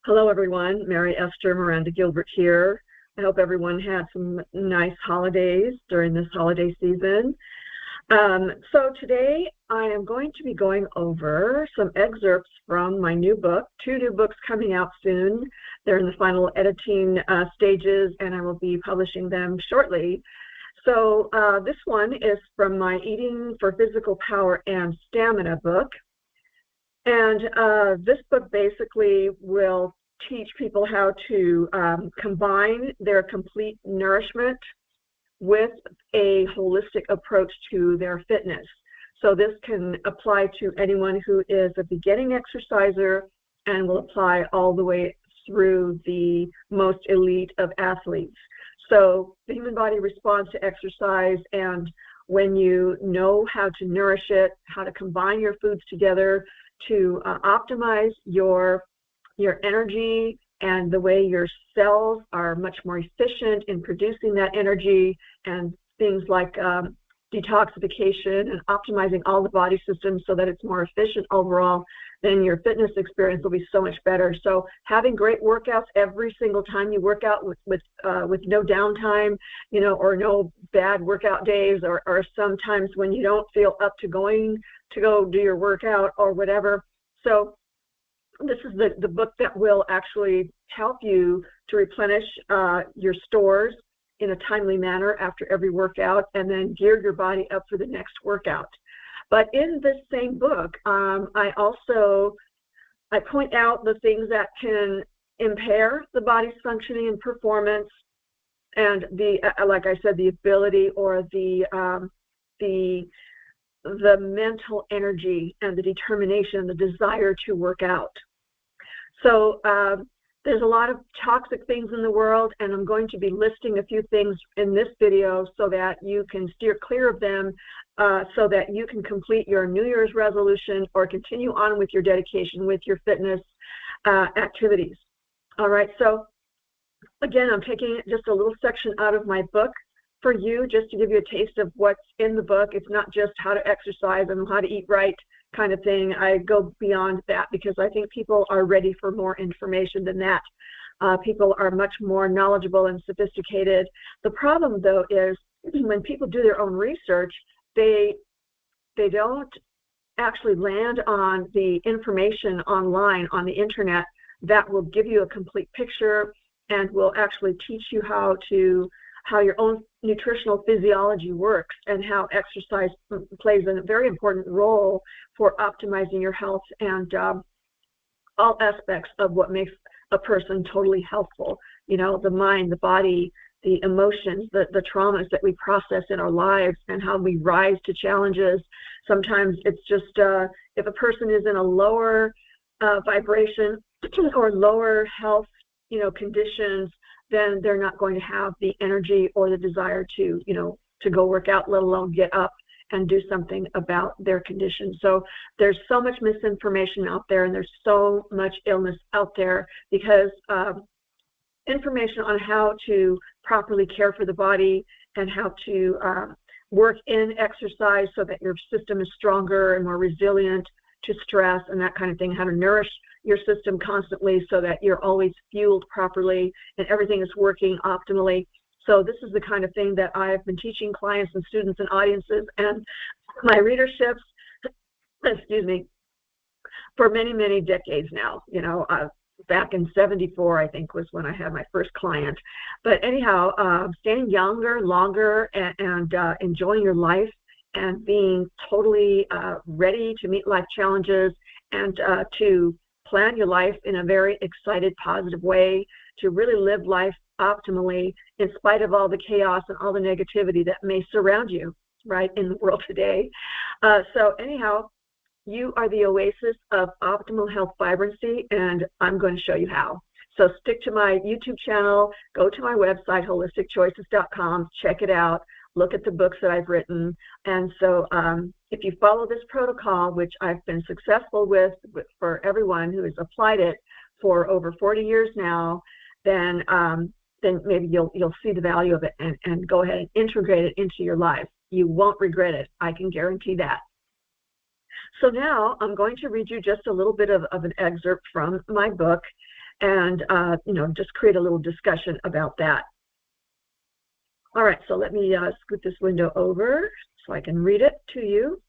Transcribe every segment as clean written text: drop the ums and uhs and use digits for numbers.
Hello, everyone. Mary Esther Gilbert here. I hope everyone had some nice holidays during this holiday season. So today I am going to be going over some excerpts from my new book, 2 new books coming out soon. They're in the final editing stages, and I will be publishing them shortly. So this one is from my Eating for Physical Power and Stamina book. And this book basically will teach people how to combine their complete nourishment with a holistic approach to their fitness. So this can apply to anyone who is a beginning exerciser and will apply all the way through the most elite of athletes. So the human body responds to exercise, and when you know how to nourish it, how to combine your foods together, to optimize your energy and the way your cells are much more efficient in producing that energy, and things like detoxification and optimizing all the body systems so that it's more efficient overall, then your fitness experience will be so much better. So having great workouts every single time you work out with no downtime, or no bad workout days, or sometimes when you don't feel up to go do your workout or whatever. So this is the book that will actually help you to replenish your stores in a timely manner after every workout, and then gear your body up for the next workout. But in this same book, I point out the things that can impair the body's functioning and performance, and like I said, the ability or the mental energy and the determination and the desire to work out. So there's a lot of toxic things in the world, and I'm going to be listing a few things in this video so that you can steer clear of them, so that you can complete your New Year's resolution or continue on with your dedication with your fitness activities. All right, so again, I'm taking just a little section out of my book for you, just to give you a taste of what's in the book. It's not just how to exercise and how to eat right kind of thing. I go beyond that because I think people are ready for more information than that. People are much more knowledgeable and sophisticated. The problem, though, is when people do their own research, they don't actually land on the information online on the internet that will give you a complete picture and will actually teach you how your own nutritional physiology works, and how exercise plays a very important role for optimizing your health and all aspects of what makes a person totally healthful. The mind, the body, the emotions, the traumas that we process in our lives, and how we rise to challenges. Sometimes it's just if a person is in a lower vibration or lower health conditions, then they're not going to have the energy or the desire to go work out, let alone get up and do something about their condition. So there's so much misinformation out there, and there's so much illness out there because information on how to properly care for the body and how to work in exercise so that your system is stronger and more resilient to stress and that kind of thing, how to nourish your system constantly so that you're always fueled properly and everything is working optimally. So this is the kind of thing that I've been teaching clients and students and audiences and my readerships, excuse me, for many, many decades now. Back in '74, I think, was when I had my first client. But anyhow, staying younger, longer, and enjoying your life and being totally ready to meet life challenges and to plan your life in a very excited, positive way, to really live life optimally in spite of all the chaos and all the negativity that may surround you, right, in the world today. So anyhow, you are the oasis of optimal health vibrancy, and I'm going to show you how. So stick to my YouTube channel, go to my website, holisticchoices.com, check it out, look at the books that I've written. And so if you follow this protocol, which I've been successful with for everyone who has applied it for over 40 years now, then maybe you'll see the value of it and go ahead and integrate it into your life. You won't regret it. I can guarantee that. So now I'm going to read you just a little bit of an excerpt from my book. and just create a little discussion about that. All right, so let me scoot this window over so I can read it to you.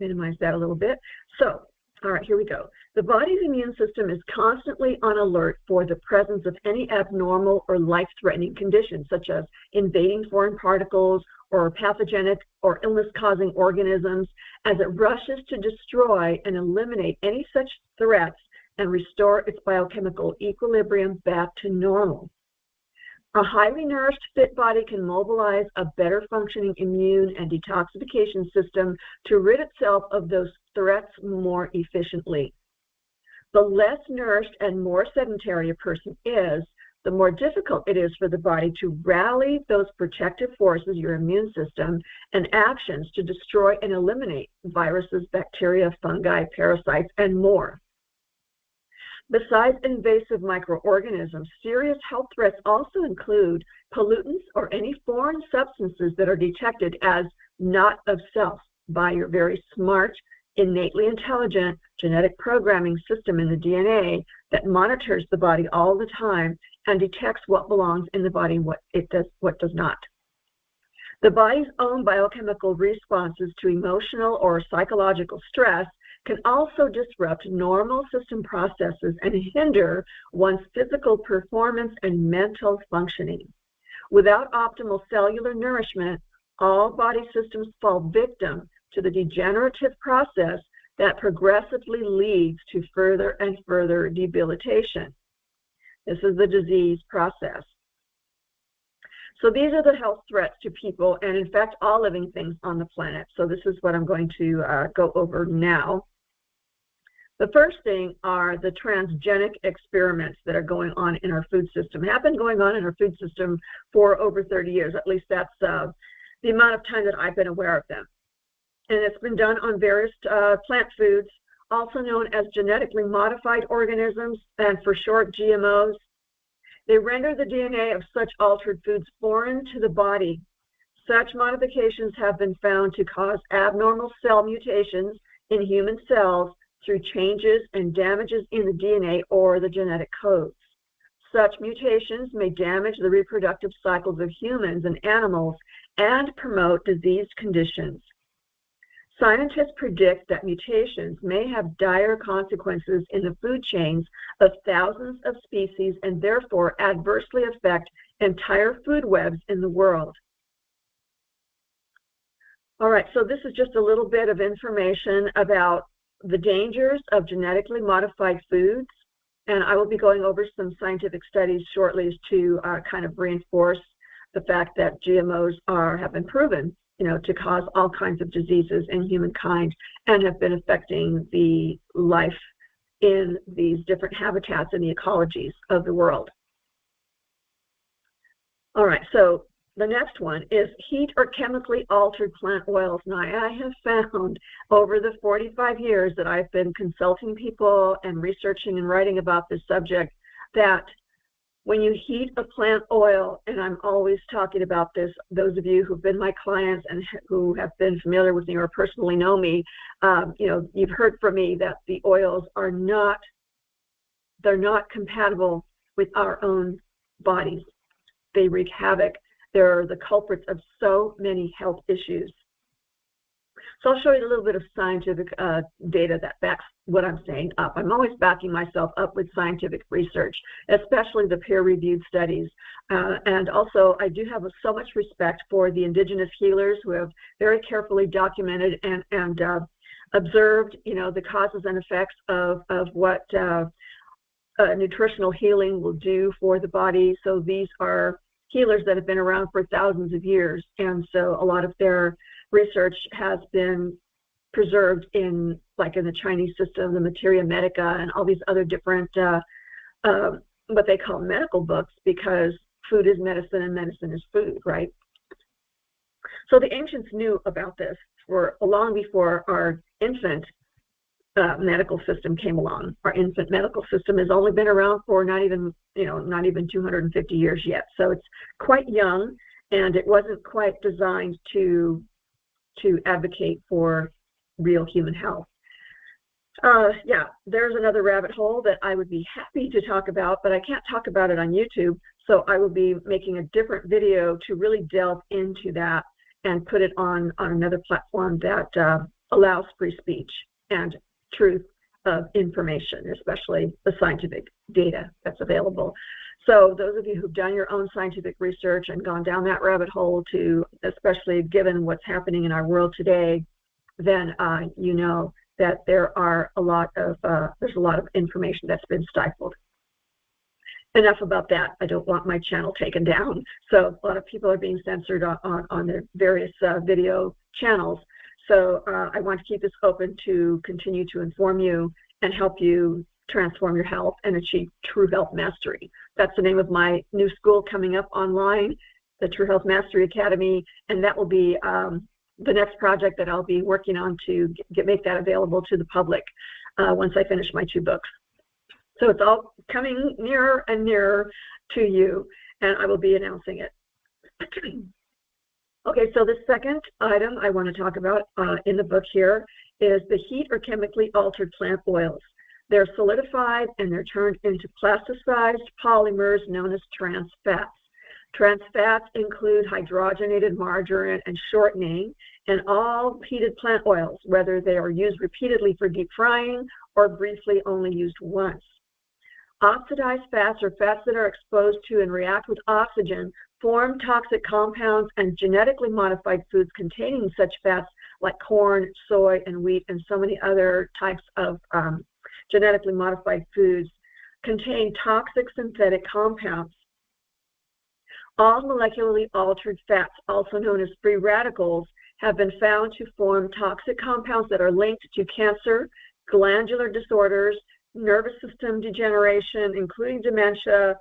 Minimize that a little bit. So, all right, here we go. The body's immune system is constantly on alert for the presence of any abnormal or life-threatening conditions, such as invading foreign particles or pathogenic or illness-causing organisms, as it rushes to destroy and eliminate any such threats and restore its biochemical equilibrium back to normal. A highly nourished, fit body can mobilize a better functioning immune and detoxification system to rid itself of those threats more efficiently. The less nourished and more sedentary a person is, the more difficult it is for the body to rally those protective forces, your immune system, and actions to destroy and eliminate viruses, bacteria, fungi, parasites, and more. Besides invasive microorganisms, serious health threats also include pollutants or any foreign substances that are detected as not of self by your very smart, innately intelligent genetic programming system in the DNA that monitors the body all the time and detects what belongs in the body and what does not. The body's own biochemical responses to emotional or psychological stress can also disrupt normal system processes and hinder one's physical performance and mental functioning. Without optimal cellular nourishment, all body systems fall victim to the degenerative process that progressively leads to further and further debilitation. This is the disease process. So these are the health threats to people and, in fact, all living things on the planet. So this is what I'm going to go over now. The first thing are the transgenic experiments that are going on in our food system, have been going on in our food system for over 30 years. At least that's the amount of time that I've been aware of them. And it's been done on various plant foods, also known as genetically modified organisms, and for short, GMOs. They render the DNA of such altered foods foreign to the body. Such modifications have been found to cause abnormal cell mutations in human cells through changes and damages in the DNA or the genetic codes. Such mutations may damage the reproductive cycles of humans and animals and promote disease conditions. Scientists predict that mutations may have dire consequences in the food chains of thousands of species and therefore adversely affect entire food webs in the world. All right, so this is just a little bit of information about the dangers of genetically modified foods, and I will be going over some scientific studies shortly to kind of reinforce the fact that GMOs have been proven, to cause all kinds of diseases in humankind and have been affecting the life in these different habitats and the ecologies of the world. All right, so the next one is heat or chemically altered plant oils. Now, I have found over the 45 years that I've been consulting people and researching and writing about this subject that when you heat a plant oil, and I'm always talking about this, those of you who've been my clients and who have been familiar with me or personally know me, you've heard from me that the oils are they're not compatible with our own bodies. They wreak havoc. They're the culprits of so many health issues. So I'll show you a little bit of scientific data that backs what I'm saying up. I'm always backing myself up with scientific research, especially the peer-reviewed studies. And also, I do have so much respect for the indigenous healers who have very carefully documented and observed, the causes and effects of what nutritional healing will do for the body. So these are healers that have been around for thousands of years, and so a lot of their research has been preserved in the Chinese system, the Materia Medica, and all these other different what they call medical books, because food is medicine and medicine is food, right? So the ancients knew about this for long before our infant medical system came along. Our infant medical system has only been around for not even 250 years yet. So it's quite young, and it wasn't quite designed to advocate for real human health. Yeah, there's another rabbit hole that I would be happy to talk about, but I can't talk about it on YouTube, so I will be making a different video to really delve into that and put it on another platform that allows free speech and truth of information, especially the scientific data that's available. So those of you who've done your own scientific research and gone down that rabbit hole to, especially given what's happening in our world today, then you know that there's a lot of information that's been stifled. Enough about that. I don't want my channel taken down. So a lot of people are being censored on their various video channels. So I want to keep this open to continue to inform you and help you transform your health and achieve true health mastery. That's the name of my new school coming up online, the True Health Mastery Academy, and that will be the next project that I'll be working on to make that available to the public once I finish my 2 books. So it's all coming nearer and nearer to you, and I will be announcing it. Okay, so the second item I want to talk about in the book here is the heat or chemically altered plant oils. They're solidified and they're turned into plasticized polymers known as trans fats. Trans fats include hydrogenated margarine and shortening in all heated plant oils, whether they are used repeatedly for deep frying or briefly only used once. Oxidized fats, or fats that are exposed to and react with oxygen, form toxic compounds, and genetically modified foods containing such fats like corn, soy, and wheat, and so many other types of genetically modified foods contain toxic synthetic compounds. All molecularly altered fats, also known as free radicals, have been found to form toxic compounds that are linked to cancer, glandular disorders, nervous system degeneration, including dementia,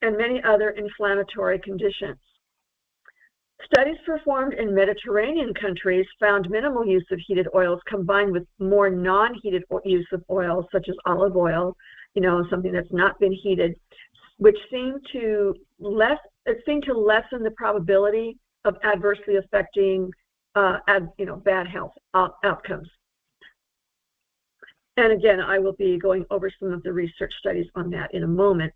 and many other inflammatory conditions. Studies performed in Mediterranean countries found minimal use of heated oils combined with more non-heated use of oils, such as olive oil, something that's not been heated, which seemed to lessen the probability of adversely affecting bad health outcomes. And again, I will be going over some of the research studies on that in a moment.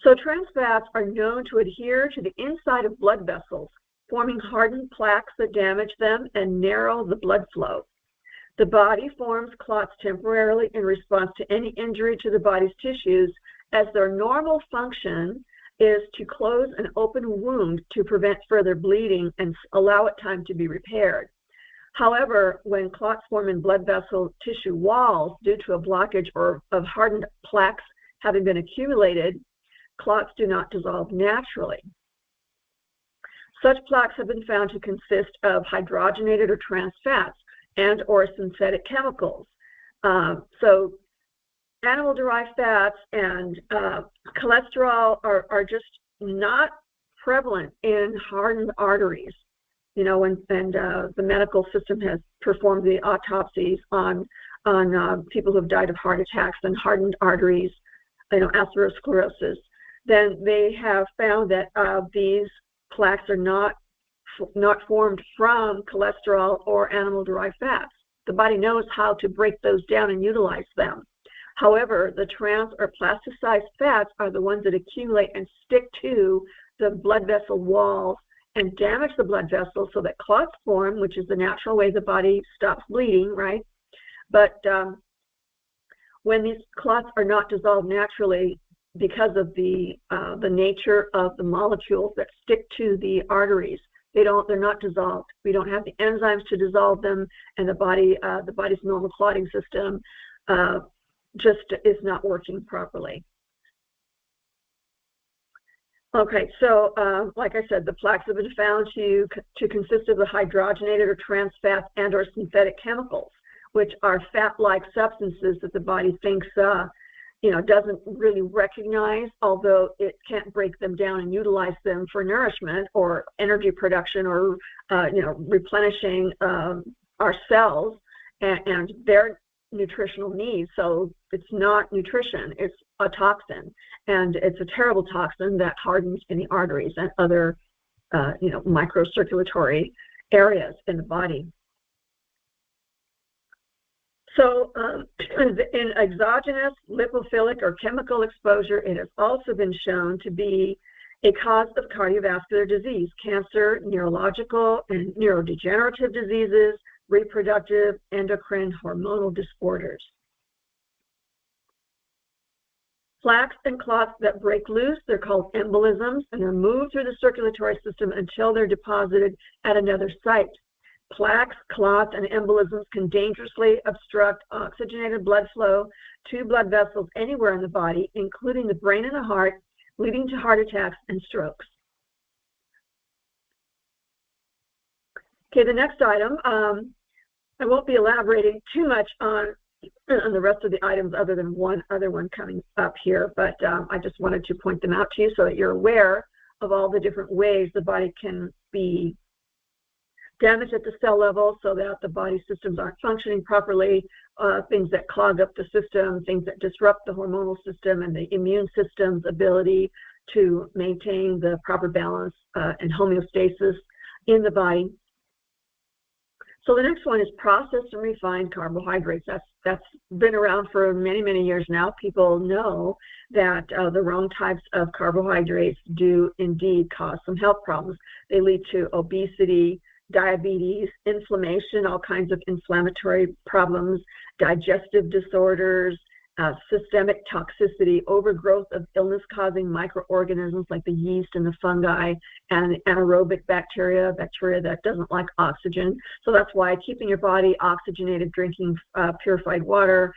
So trans fats are known to adhere to the inside of blood vessels, forming hardened plaques that damage them and narrow the blood flow. The body forms clots temporarily in response to any injury to the body's tissues, as their normal function is to close an open wound to prevent further bleeding and allow it time to be repaired. However, when clots form in blood vessel tissue walls due to a blockage or of hardened plaques having been accumulated, clots do not dissolve naturally. Such plaques have been found to consist of hydrogenated or trans fats and or synthetic chemicals. So animal-derived fats and cholesterol are just not prevalent in hardened arteries. The medical system has performed the autopsies on people who have died of heart attacks and hardened arteries, atherosclerosis, then they have found that these plaques are not formed from cholesterol or animal-derived fats. The body knows how to break those down and utilize them. However, the trans or plasticized fats are the ones that accumulate and stick to the blood vessel walls and damage the blood vessels so that clots form, which is the natural way the body stops bleeding, right? But when these clots are not dissolved naturally because of the nature of the molecules that stick to the arteries, they're not dissolved. We don't have the enzymes to dissolve them, and the body's normal clotting system just is not working properly. Okay, so like I said, the plaques have been found to consist of the hydrogenated or trans fats and or synthetic chemicals, which are fat-like substances that the body thinks doesn't really recognize, although it can't break them down and utilize them for nourishment or energy production or replenishing our cells and their nutritional needs. So it's not nutrition, it's a toxin, and it's a terrible toxin that hardens in the arteries and other microcirculatory areas in the body. So in exogenous lipophilic or chemical exposure, it has also been shown to be a cause of cardiovascular disease, cancer, neurological and neurodegenerative diseases, reproductive, endocrine, hormonal disorders. Plaques and clots that break loose, they're called embolisms, and they're moved through the circulatory system until they're deposited at another site. Plaques, clots, and embolisms can dangerously obstruct oxygenated blood flow to blood vessels anywhere in the body, including the brain and the heart, leading to heart attacks and strokes. Okay, the next item, I won't be elaborating too much on the rest of the items other than one other one coming up here, but I just wanted to point them out to you so that you're aware of all the different ways the body can be damaged at the cell level so that the body systems aren't functioning properly, things that clog up the system, things that disrupt the hormonal system and the immune system's ability to maintain the proper balance and homeostasis in the body. So the next one is processed and refined carbohydrates. That's been around for many, many years now. People know that the wrong types of carbohydrates do indeed cause some health problems. They lead to obesity, diabetes, inflammation, all kinds of inflammatory problems, digestive disorders, systemic toxicity, overgrowth of illness-causing microorganisms like the yeast and the fungi, and anaerobic bacteria that doesn't like oxygen. So that's why keeping your body oxygenated, drinking purified water,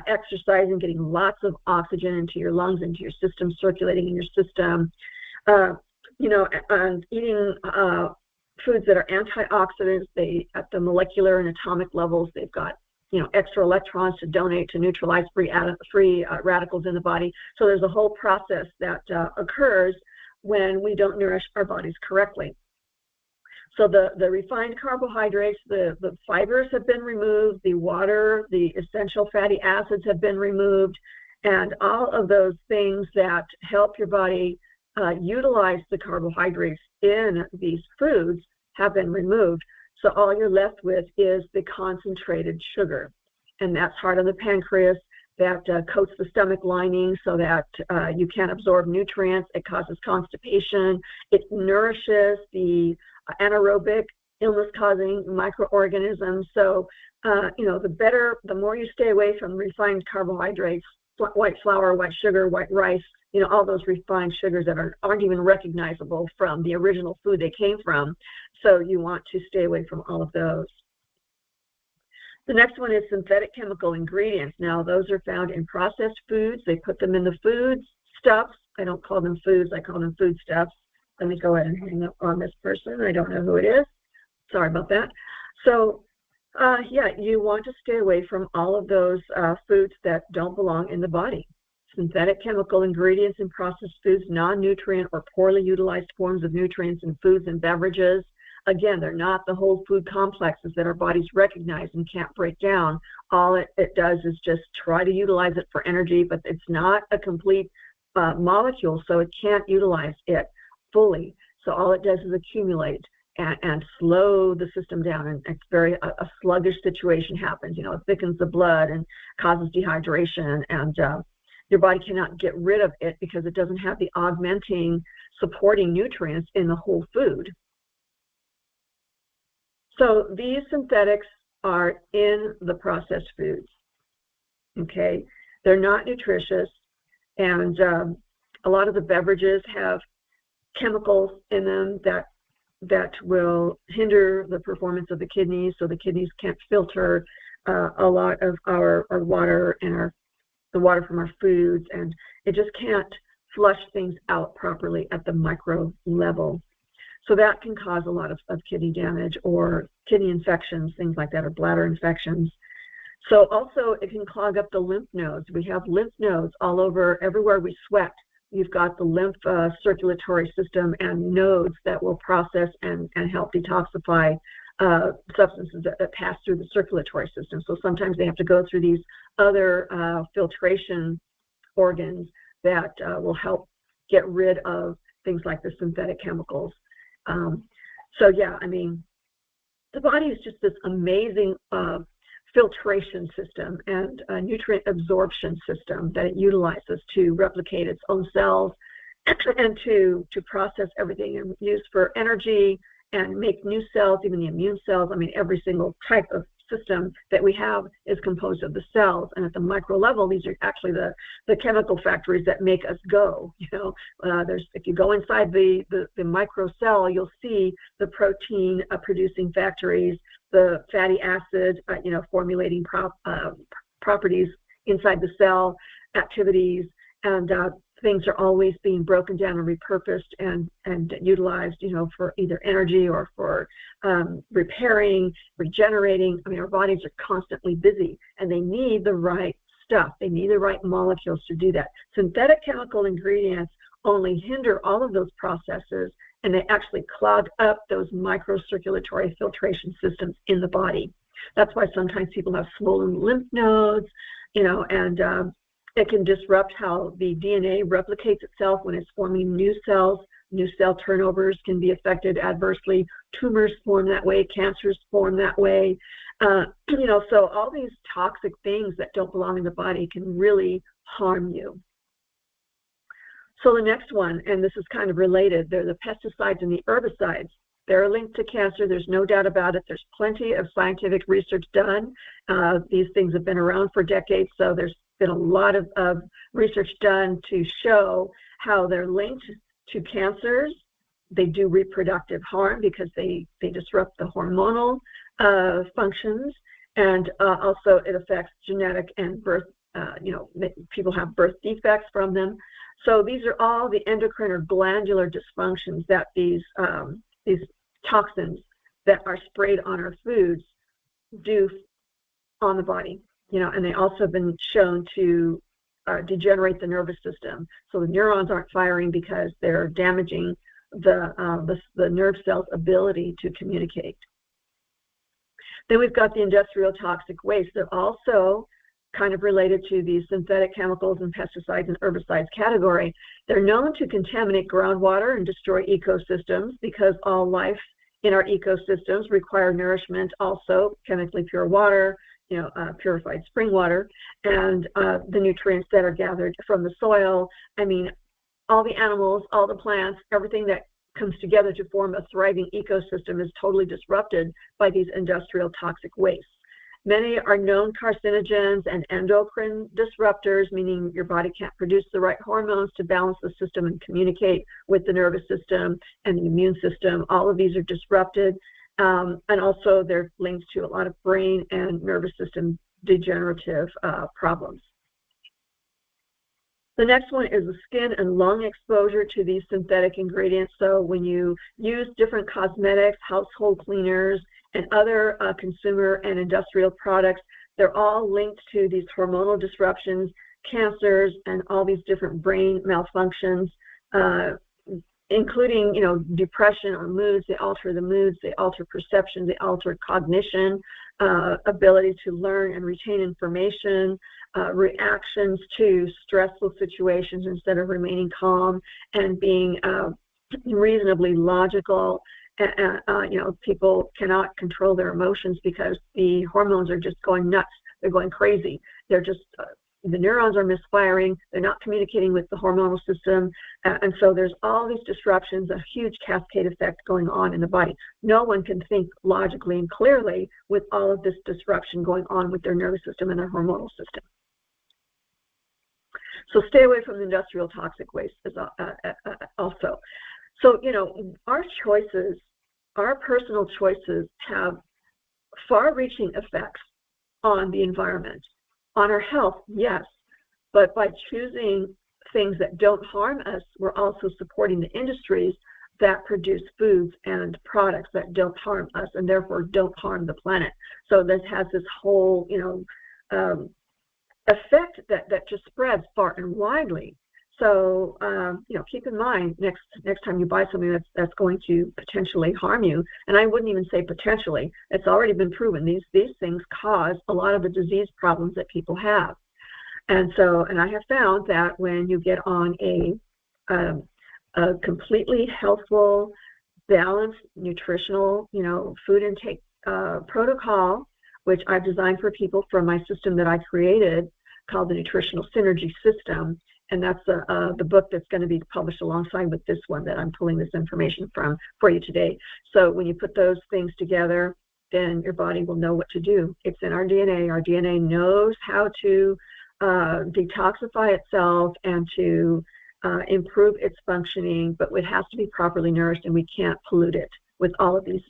exercising, getting lots of oxygen into your lungs, into your system, circulating in your system, and eating foods that are antioxidants. They, at the molecular and atomic levels, they've got extra electrons to donate to neutralize free radicals in the body. So there's a whole process that occurs when we don't nourish our bodies correctly. So the refined carbohydrates, the fibers have been removed, the water, the essential fatty acids have been removed, and all of those things that help your body utilize the carbohydrates in these foods have been removed. So all you're left with is the concentrated sugar, and that's hard on the pancreas. That coats the stomach lining so that you can't absorb nutrients. It causes constipation. It nourishes the anaerobic, illness-causing microorganisms. So, the more you stay away from refined carbohydrates, white flour, white sugar, white rice, all those refined sugars that aren't even recognizable from the original food they came from. So you want to stay away from all of those. The next one is synthetic chemical ingredients. Now, those are found in processed foods. They put them in the food stuffs. I don't call them foods. I call them food stuffs. Let me go ahead and hang up on this person. I don't know who it is. Sorry about that. So, you want to stay away from all of those foods that don't belong in the body. Synthetic chemical ingredients in processed foods, non-nutrient or poorly utilized forms of nutrients in foods and beverages. Again, they're not the whole food complexes that our bodies recognize and can't break down. All it does is just try to utilize it for energy, but it's not a complete molecule, so it can't utilize it fully. So all it does is accumulate and slow the system down, and it's a sluggish situation happens. It thickens the blood and causes dehydration, and your body cannot get rid of it because it doesn't have the augmenting, supporting nutrients in the whole food. So these synthetics are in the processed foods, okay? They're not nutritious, and a lot of the beverages have chemicals in them that will hinder the performance of the kidneys, so the kidneys can't filter a lot of our water and the water from our foods, and it just can't flush things out properly at the micro level. So that can cause a lot of kidney damage or kidney infections, things like that, or bladder infections. So also it can clog up the lymph nodes. We have lymph nodes all over, everywhere we sweat. You've got the lymph circulatory system and nodes that will process and help detoxify substances that pass through the circulatory system. So sometimes they have to go through these other filtration organs that will help get rid of things like the synthetic chemicals. The body is just this amazing filtration system and a nutrient absorption system that it utilizes to replicate its own cells and to process everything and use for energy and make new cells, even the immune cells. I mean, every single type of system that we have is composed of the cells. And at the micro level, these are actually the chemical factories that make us go. If you go inside the micro cell, you'll see the protein producing factories, the fatty acid, formulating properties inside the cell, activities, and things are always being broken down and repurposed and utilized, for either energy or for repairing, regenerating. I mean, our bodies are constantly busy, and they need the right stuff. They need the right molecules to do that. Synthetic chemical ingredients only hinder all of those processes, and they actually clog up those microcirculatory filtration systems in the body. That's why sometimes people have swollen lymph nodes, and it can disrupt how the DNA replicates itself when it's forming new cells. New cell turnovers can be affected adversely. Tumors form that way. Cancers form that way. So all these toxic things that don't belong in the body can really harm you. So the next one, and this is kind of related, they're the pesticides and the herbicides. They're linked to cancer. There's no doubt about it. There's plenty of scientific research done. These things have been around for decades, so there's been a lot of research done to show how they're linked to cancers. They do reproductive harm because they disrupt the hormonal functions, and also it affects genetic and birth. People have birth defects from them. So these are all the endocrine or glandular dysfunctions that these toxins that are sprayed on our foods do on the body. And they also have been shown to degenerate the nervous system. So the neurons aren't firing because they're damaging the nerve cell's ability to communicate. Then we've got the industrial toxic waste. They're also kind of related to the synthetic chemicals and pesticides and herbicides category. They're known to contaminate groundwater and destroy ecosystems because all life in our ecosystems require nourishment, also chemically pure water, purified spring water, and the nutrients that are gathered from the soil. I mean, all the animals, all the plants, everything that comes together to form a thriving ecosystem is totally disrupted by these industrial toxic wastes. Many are known carcinogens and endocrine disruptors, meaning your body can't produce the right hormones to balance the system and communicate with the nervous system and the immune system. All of these are disrupted. And also they're linked to a lot of brain and nervous system degenerative problems. The next one is the skin and lung exposure to these synthetic ingredients. So when you use different cosmetics, household cleaners, and other consumer and industrial products, they're all linked to these hormonal disruptions, cancers, and all these different brain malfunctions, including, depression or moods. They alter the moods, they alter perception, they alter cognition, ability to learn and retain information, reactions to stressful situations instead of remaining calm and being reasonably logical. People cannot control their emotions because the hormones are just going nuts. They're going crazy. They're just the neurons are misfiring, they're not communicating with the hormonal system, and so there's all these disruptions, a huge cascade effect going on in the body. No one can think logically and clearly with all of this disruption going on with their nervous system and their hormonal system. So stay away from the industrial toxic waste also. So, our choices, our personal choices have far-reaching effects on the environment. On our health, yes, but by choosing things that don't harm us, we're also supporting the industries that produce foods and products that don't harm us and therefore don't harm the planet. So this has this whole, effect that just spreads far and widely. So, keep in mind next time you buy something that's going to potentially harm you, and I wouldn't even say potentially, it's already been proven. These things cause a lot of the disease problems that people have. And I have found that when you get on a completely healthful, balanced, nutritional, food intake protocol, which I've designed for people from my system that I created called the Nutritional Synergy System. And that's the book that's going to be published alongside with this one that I'm pulling this information from for you today. So when you put those things together, then your body will know what to do. It's in our DNA. Our DNA knows how to detoxify itself and to improve its functioning, but it has to be properly nourished, and we can't pollute it with all of these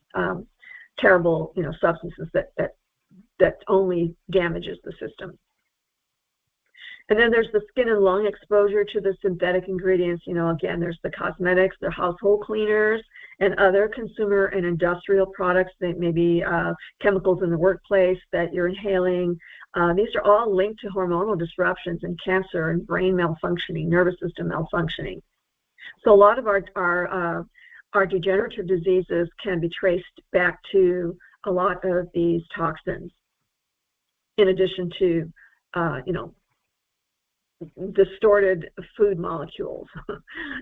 terrible, substances that only damages the system. And then there's the skin and lung exposure to the synthetic ingredients. Again, there's the cosmetics, the household cleaners, and other consumer and industrial products that may be chemicals in the workplace that you're inhaling. These are all linked to hormonal disruptions and cancer and brain malfunctioning, nervous system malfunctioning. So a lot of our degenerative diseases can be traced back to a lot of these toxins, in addition to, distorted food molecules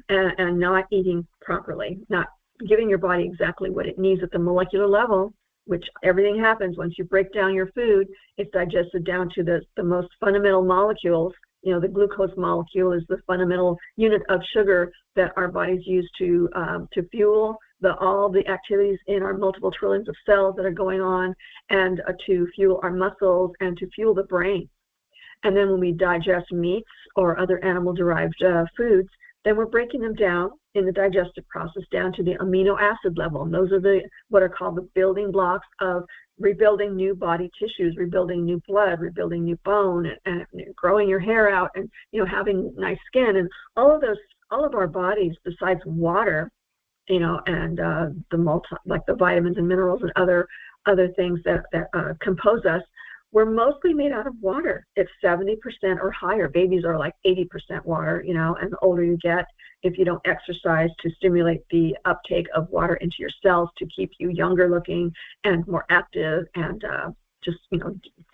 and not eating properly, not giving your body exactly what it needs at the molecular level, which everything happens once you break down your food. It's digested down to the most fundamental molecules. The glucose molecule is the fundamental unit of sugar that our bodies use to fuel all the activities in our multiple trillions of cells that are going on, and to fuel our muscles and to fuel the brain. And then when we digest meats or other animal-derived foods, then we're breaking them down in the digestive process down to the amino acid level. And those are what are called the building blocks of rebuilding new body tissues, rebuilding new blood, rebuilding new bone, and growing your hair out, and having nice skin. And all of our bodies, besides water, and like the vitamins and minerals and other things that compose us, we're mostly made out of water. It's 70% or higher. Babies are like 80% water, and the older you get, if you don't exercise to stimulate the uptake of water into your cells to keep you younger looking and more active and just,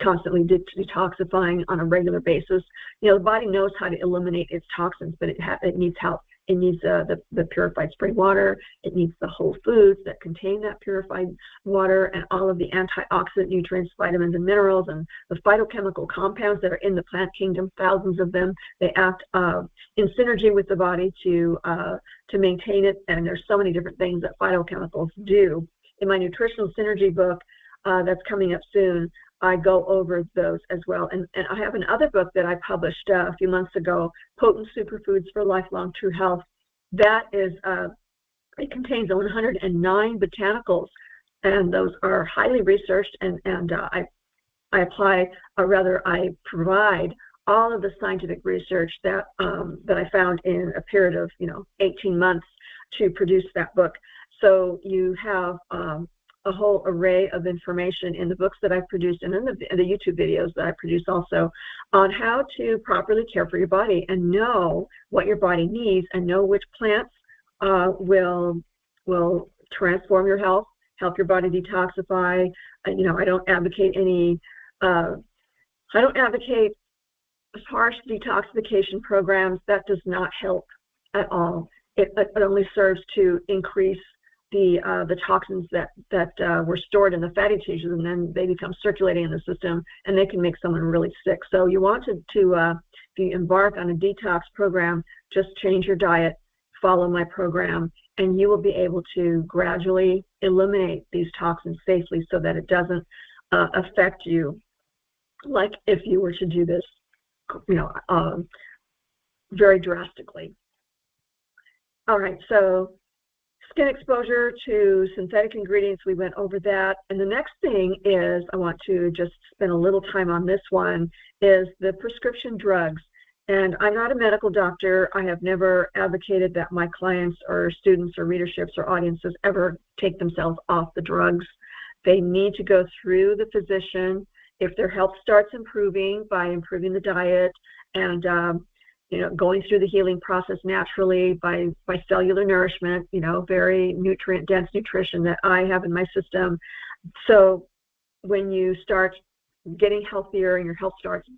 constantly detoxifying on a regular basis. The body knows how to eliminate its toxins, but it needs help. It needs the purified spring water. It needs the whole foods that contain that purified water, and all of the antioxidant nutrients, vitamins and minerals, and the phytochemical compounds that are in the plant kingdom, thousands of them. They act in synergy with the body to maintain it, and there's so many different things that phytochemicals do. In my Nutritional Synergy book that's coming up soon, I go over those as well. And I have another book that I published a few months ago, Potent Superfoods for Lifelong True Health. That is, it contains 109 botanicals, and those are highly researched, and I provide all of the scientific research that I found in a period of 18 months to produce that book. So you have a whole array of information in the books that I've produced and in the YouTube videos that I produce also on how to properly care for your body and know what your body needs and know which plants will transform your health, help your body detoxify. I don't advocate harsh detoxification programs. That does not help at all. It only serves to increase the toxins that were stored in the fatty tissues, and then they become circulating in the system, and they can make someone really sick. So you want to if you embark on a detox program, just change your diet, follow my program, and you will be able to gradually eliminate these toxins safely so that it doesn't affect you like if you were to do this, very drastically. All right, so skin exposure to synthetic ingredients, we went over that. And the next thing is, I want to just spend a little time on this one, is the prescription drugs. And I'm not a medical doctor. I have never advocated that my clients or students or readerships or audiences ever take themselves off the drugs. They need to go through the physician. If their health starts improving by improving the diet and going through the healing process naturally by cellular nourishment, very nutrient-dense nutrition that I have in my system. So when you start getting healthier and your health starts,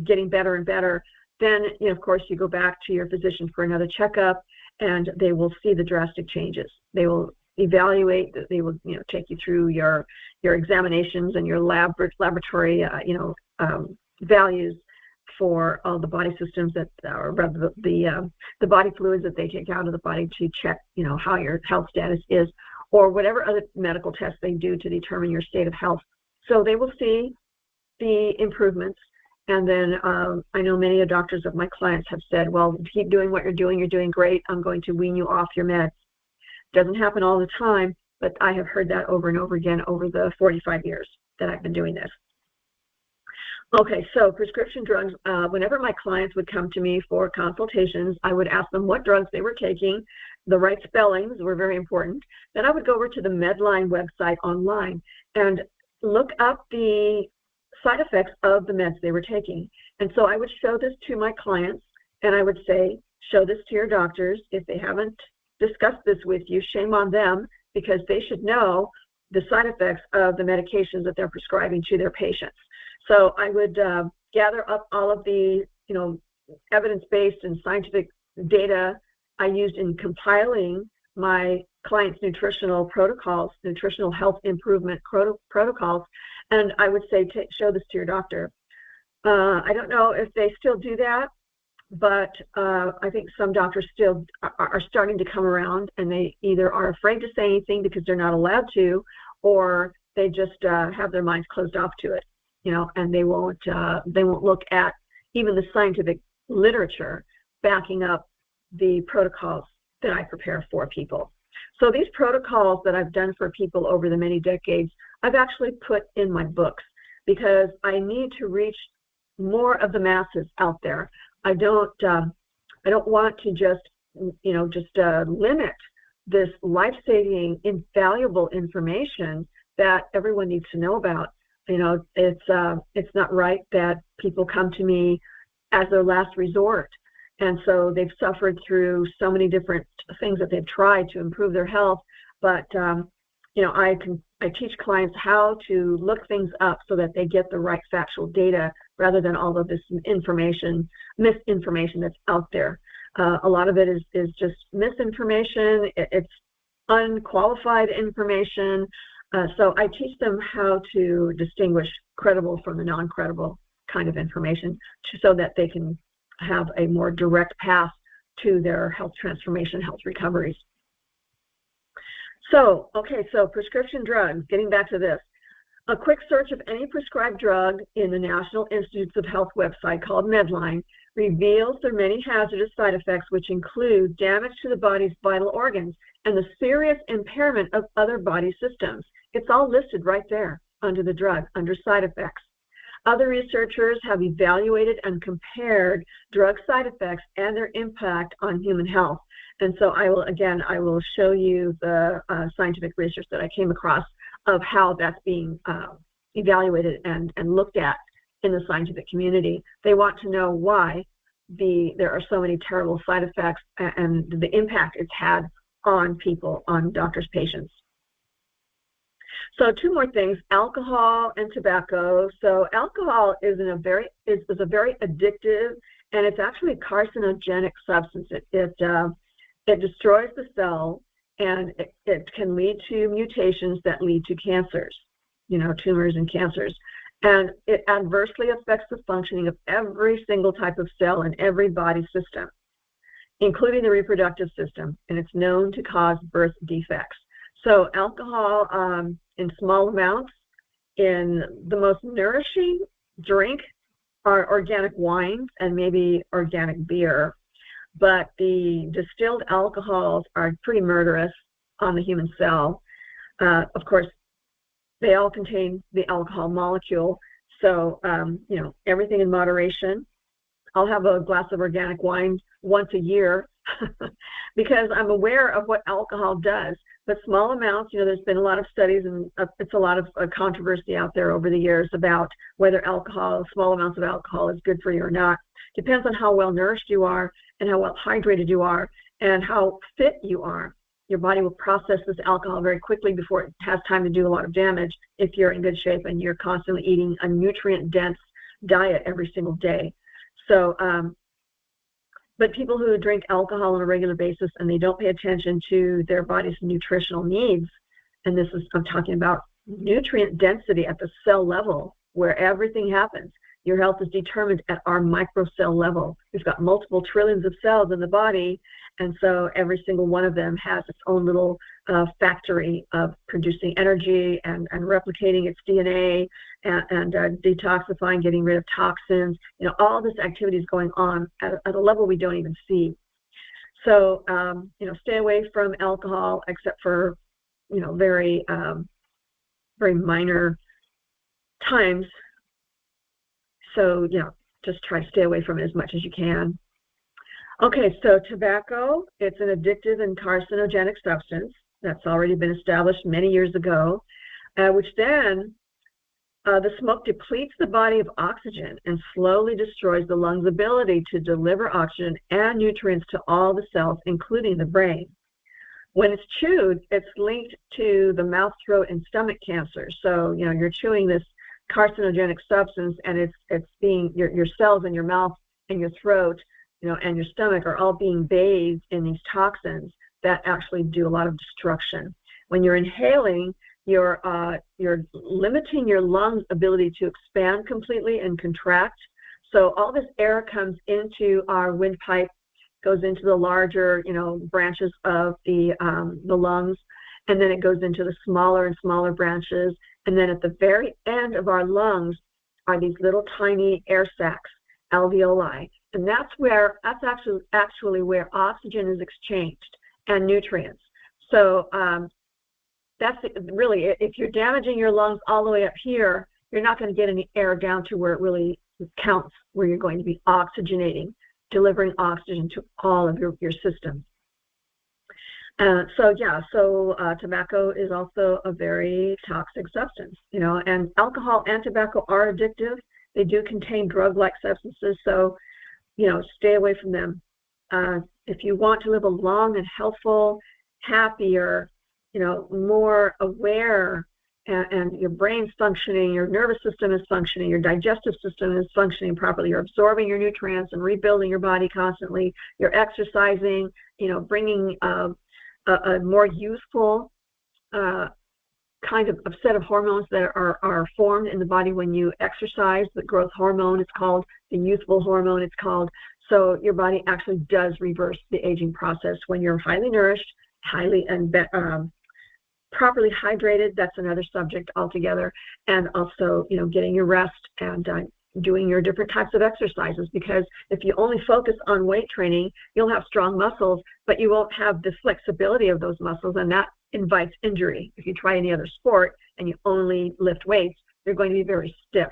getting better and better, then, of course, you go back to your physician for another checkup, and they will see the drastic changes. They will evaluate. They will, take you through your examinations and your laboratory, values for all the body systems that, or rather the body fluids that they take out of the body to check, how your health status is, or whatever other medical tests they do to determine your state of health. So they will see the improvements. And then I know many of the doctors of my clients have said, well, keep doing what you're doing great. I'm going to wean you off your meds. Doesn't happen all the time, but I have heard that over and over again over the 45 years that I've been doing this. Okay, so prescription drugs, whenever my clients would come to me for consultations, I would ask them what drugs they were taking. The right spellings were very important. Then I would go over to the Medline website online and look up the side effects of the meds they were taking. And so I would show this to my clients, and I would say, show this to your doctors. If they haven't discussed this with you, shame on them, because they should know the side effects of the medications that they're prescribing to their patients. So I would gather up all of the, evidence-based and scientific data I used in compiling my clients' nutritional protocols, nutritional health improvement protocols, and I would say, show this to your doctor. I don't know if they still do that, but I think some doctors still are starting to come around, and they either are afraid to say anything because they're not allowed to, or they just have their minds closed off to it, and they won't look at even the scientific literature backing up the protocols that I prepare for people. So these protocols that I've done for people over the many decades, I've actually put in my books because I need to reach more of the masses out there. I don't want to just limit this life-saving, invaluable information that everyone needs to know about. It's not right that people come to me as their last resort. And so they've suffered through so many different things that they've tried to improve their health. But, I teach clients how to look things up so that they get the right factual data rather than all of this misinformation that's out there. A lot of it is just misinformation. It's unqualified information. So I teach them how to distinguish credible from the non-credible kind of information so that they can have a more direct path to their health transformation, health recoveries. So prescription drugs, getting back to this. A quick search of any prescribed drug in the National Institutes of Health website called Medline reveals their many hazardous side effects, which include damage to the body's vital organs and the serious impairment of other body systems. It's all listed right there under the drug, under side effects. Other researchers have evaluated and compared drug side effects and their impact on human health. And so I will show you the scientific research that I came across of how that's being evaluated and looked at in the scientific community. They want to know why there are so many terrible side effects and the impact it's had on people, on doctors' patients. So two more things, alcohol and tobacco. So alcohol is a very addictive, and it's actually a carcinogenic substance. It destroys the cell, and it can lead to mutations that lead to cancers, tumors and cancers. And it adversely affects the functioning of every single type of cell in every body system, including the reproductive system, and it's known to cause birth defects. So alcohol in small amounts, in the most nourishing drink are organic wines and maybe organic beer, but the distilled alcohols are pretty murderous on the human cell. Of course, they all contain the alcohol molecule, so everything in moderation. I'll have a glass of organic wine once a year because I'm aware of what alcohol does. But small amounts, there's been a lot of studies and it's a lot of controversy out there over the years about whether small amounts of alcohol is good for you or not. Depends on how well nourished you are and how well hydrated you are and how fit you are. Your body will process this alcohol very quickly before it has time to do a lot of damage if you're in good shape and you're constantly eating a nutrient-dense diet every single day. So But people who drink alcohol on a regular basis and they don't pay attention to their body's nutritional needs, and this is, I'm talking about nutrient density at the cell level where everything happens. Your health is determined at our microcell level. We've got multiple trillions of cells in the body, and so every single one of them has its own little factory of producing energy and replicating its DNA and detoxifying, getting rid of toxins. You know, all this activity is going on at a level we don't even see. So, you know, stay away from alcohol except for, you know, very minor times. So, you know, just try to stay away from it as much as you can. Okay, so tobacco, it's an addictive and carcinogenic substance that's already been established many years ago, which then the smoke depletes the body of oxygen and slowly destroys the lungs' ability to deliver oxygen and nutrients to all the cells, including the brain. When it's chewed, it's linked to the mouth, throat, and stomach cancer. So, you know, you're chewing this carcinogenic substance, and it's being, your cells in your mouth and your throat, you know, and your stomach are all being bathed in these toxins that actually do a lot of destruction. When you're inhaling, you're limiting your lungs' ability to expand completely and contract. So all this air comes into our windpipe, goes into the larger, you know, branches of the lungs, and then it goes into the smaller and smaller branches. And then at the very end of our lungs are these little tiny air sacs, alveoli. And that's actually where oxygen is exchanged and nutrients. So that's really, if you're damaging your lungs all the way up here, you're not going to get any air down to where it really counts, where you're going to be oxygenating, delivering oxygen to all of your system. Tobacco is also a very toxic substance, you know, and alcohol and tobacco are addictive. They do contain drug-like substances, so, you know, stay away from them. If you want to live a long and healthful, happier, you know, more aware, and your brain's functioning, your nervous system is functioning, your digestive system is functioning properly, you're absorbing your nutrients and rebuilding your body constantly, you're exercising, you know, bringing a more youthful kind of set of hormones that are formed in the body when you exercise. The growth hormone, it's called, the youthful hormone, it's called. So your body actually does reverse the aging process when you're highly nourished, properly hydrated. That's another subject altogether. And also, you know, getting your rest and doing your different types of exercises, because if you only focus on weight training, you'll have strong muscles, but you won't have the flexibility of those muscles, and that invites injury. If you try any other sport and you only lift weights, you're going to be very stiff.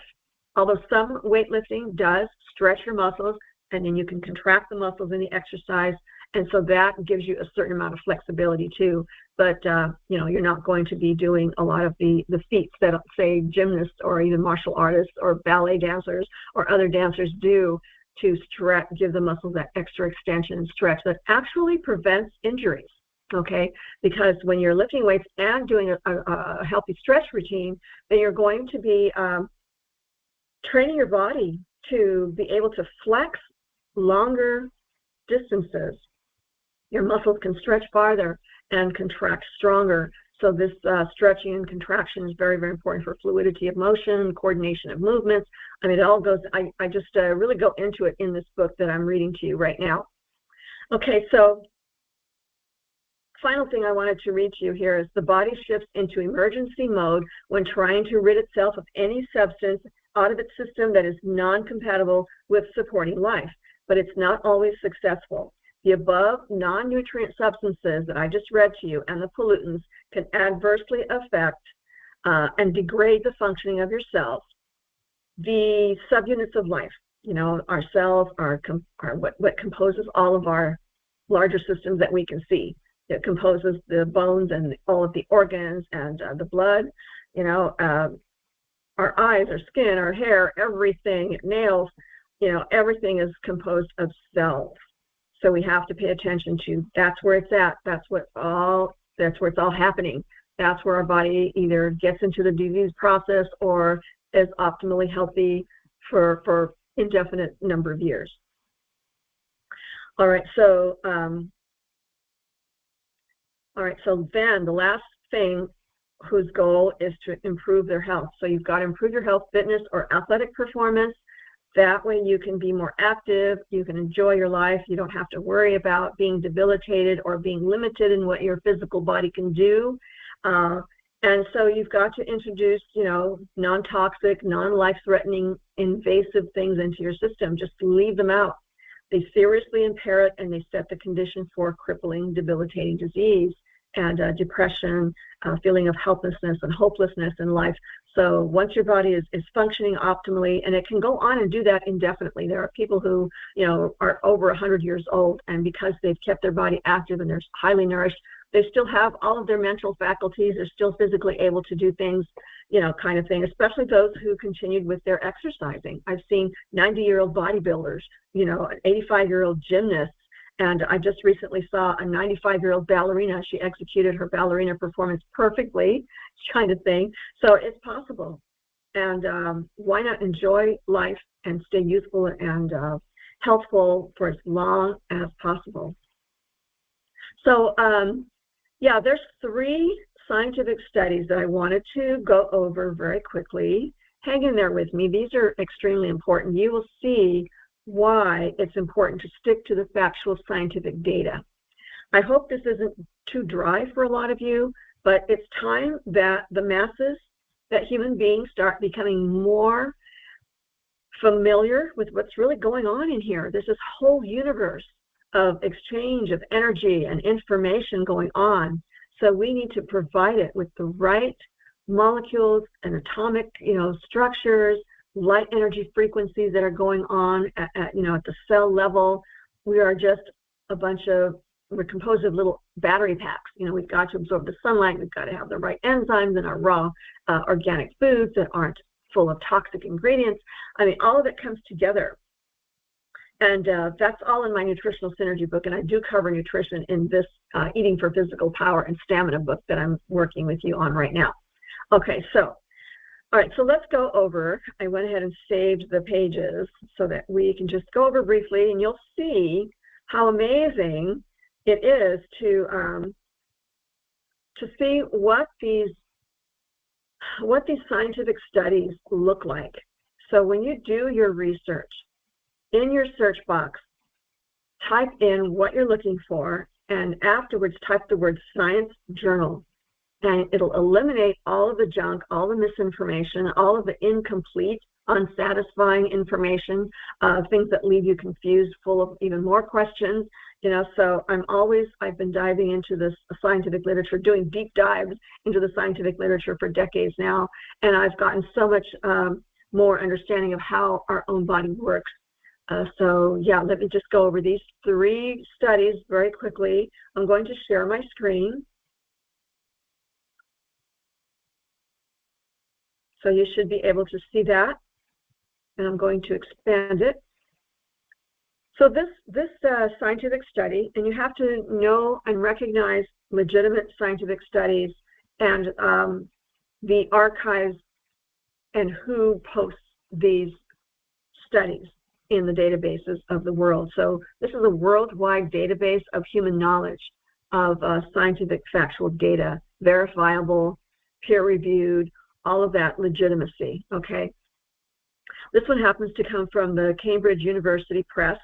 Although some weightlifting does stretch your muscles, and then you can contract the muscles in the exercise, and so that gives you a certain amount of flexibility too. But you know, you're not going to be doing a lot of the feats that, say, gymnasts or even martial artists or ballet dancers or other dancers do to stretch, give the muscles that extra extension and stretch that actually prevents injuries. Okay, because when you're lifting weights and doing a healthy stretch routine, then you're going to be training your body to be able to flex longer distances. Your muscles can stretch farther and contract stronger. So this stretching and contraction is very, very important for fluidity of motion, coordination of movements. I mean, it all goes, I just really go into it in this book that I'm reading to you right now. Okay, so final thing I wanted to read to you here is the body shifts into emergency mode when trying to rid itself of any substance out of its system that is non-compatible with supporting life, but it's not always successful. The above non-nutrient substances that I just read to you and the pollutants can adversely affect and degrade the functioning of your cells. The subunits of life, you know, our cells are what composes all of our larger systems that we can see. It composes the bones and all of the organs and the blood, you know, our eyes, our skin, our hair, everything, nails, you know, everything is composed of cells. So we have to pay attention to, that's where it's at. That's where it's all happening. That's where our body either gets into the disease process or is optimally healthy for indefinite number of years. All right, so then the last thing whose goal is to improve their health. So you've got to improve your health, fitness, or athletic performance. That way you can be more active, you can enjoy your life, you don't have to worry about being debilitated or being limited in what your physical body can do. And so you've got to introduce, non-toxic, non-life-threatening, invasive things into your system. Just leave them out. They seriously impair it, and they set the condition for crippling, debilitating disease and depression, feeling of helplessness and hopelessness in life. So once your body is functioning optimally, and it can go on and do that indefinitely. There are people who, are over 100 years old, and because they've kept their body active and they're highly nourished, they still have all of their mental faculties. They're still physically able to do things, kind of thing, especially those who continued with their exercising. I've seen 90-year-old bodybuilders, an 85-year-old gymnast, and I just recently saw a 95-year-old ballerina. She executed her ballerina performance perfectly, kind of thing. So it's possible. And why not enjoy life and stay youthful and healthful for as long as possible? So, there's 3 scientific studies that I wanted to go over very quickly. Hang in there with me. These are extremely important. You will see why it's important to stick to the factual scientific data. I hope this isn't too dry for a lot of you, but it's time that the masses, that human beings start becoming more familiar with what's really going on in here. There's this whole universe of exchange of energy and information going on. So we need to provide it with the right molecules and atomic, structures, light energy frequencies that are going on at the cell level. We are just we're composed of little battery packs. We've got to absorb the sunlight. We've got to have the right enzymes in our raw organic foods that aren't full of toxic ingredients. All of it comes together. And that's all in my Nutritional Synergy book. And I do cover nutrition in this Eating for Physical Power and Stamina book that I'm working with you on right now. Okay, all right, so let's go over. I went ahead and saved the pages so that we can just go over briefly, and you'll see how amazing it is to see what these scientific studies look like. So when you do your research, in your search box, type in what you're looking for, and afterwards type the word Science Journal. And it'll eliminate all of the junk, all the misinformation, all of the incomplete, unsatisfying information, things that leave you confused, full of even more questions. So I've been diving into this scientific literature, doing deep dives into the scientific literature for decades now, and I've gotten so much more understanding of how our own body works. Let me just go over these 3 studies very quickly. I'm going to share my screen. So you should be able to see that, and I'm going to expand it. So this scientific study, and you have to know and recognize legitimate scientific studies and the archives and who posts these studies in the databases of the world. So this is a worldwide database of human knowledge, of scientific factual data, verifiable, peer-reviewed, all of that legitimacy, okay? This one happens to come from the Cambridge University Press,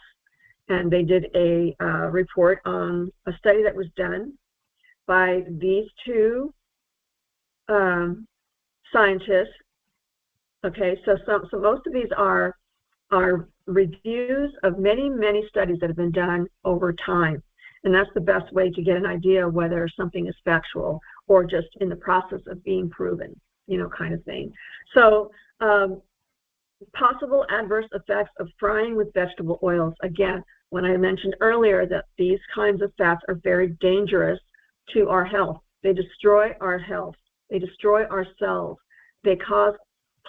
and they did a report on a study that was done by these 2 scientists. Okay, so most of these are reviews of many studies that have been done over time, and that's the best way to get an idea of whether something is factual or just in the process of being proven, kind of thing. So possible adverse effects of frying with vegetable oils. Again, when I mentioned earlier that these kinds of fats are very dangerous to our health. They destroy our health. They destroy our cells. They cause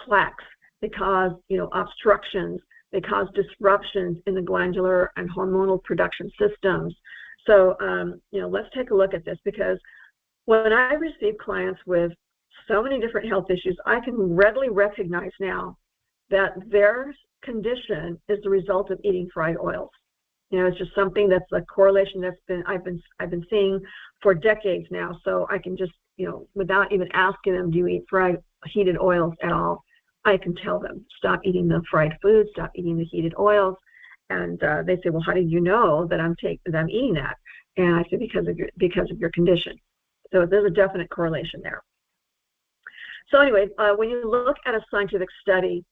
plaques. They cause, obstructions. They cause disruptions in the glandular and hormonal production systems. So, let's take a look at this, because when I receive clients with so many different health issues, I can readily recognize now that their condition is the result of eating fried oils. It's just something that's a correlation that's I've been seeing for decades now. So I can just, without even asking them, do you eat fried heated oils at all? I can tell them, stop eating the fried foods, stop eating the heated oils. And they say, well, how did you know that I'm eating that? And I say, because of your condition. So there's a definite correlation there. So anyway, when you look at a scientific study,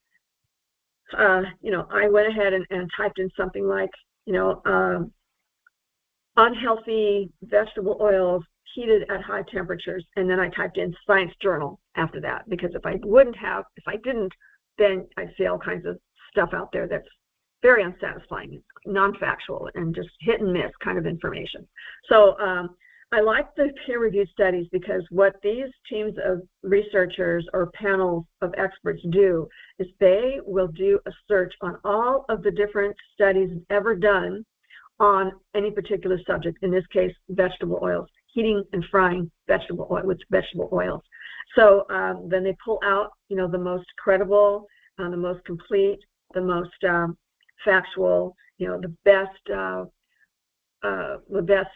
I went ahead and typed in something like, unhealthy vegetable oils heated at high temperatures, and then I typed in science journal after that, because if I didn't, then I'd see all kinds of stuff out there that's very unsatisfying, non-factual, and just hit and miss kind of information. So I like the peer-reviewed studies, because what these teams of researchers or panels of experts do is they will do a search on all of the different studies ever done on any particular subject, in this case, vegetable oils, heating and frying vegetable oil with vegetable oils. So then they pull out, the most credible, the most complete, the most factual, the best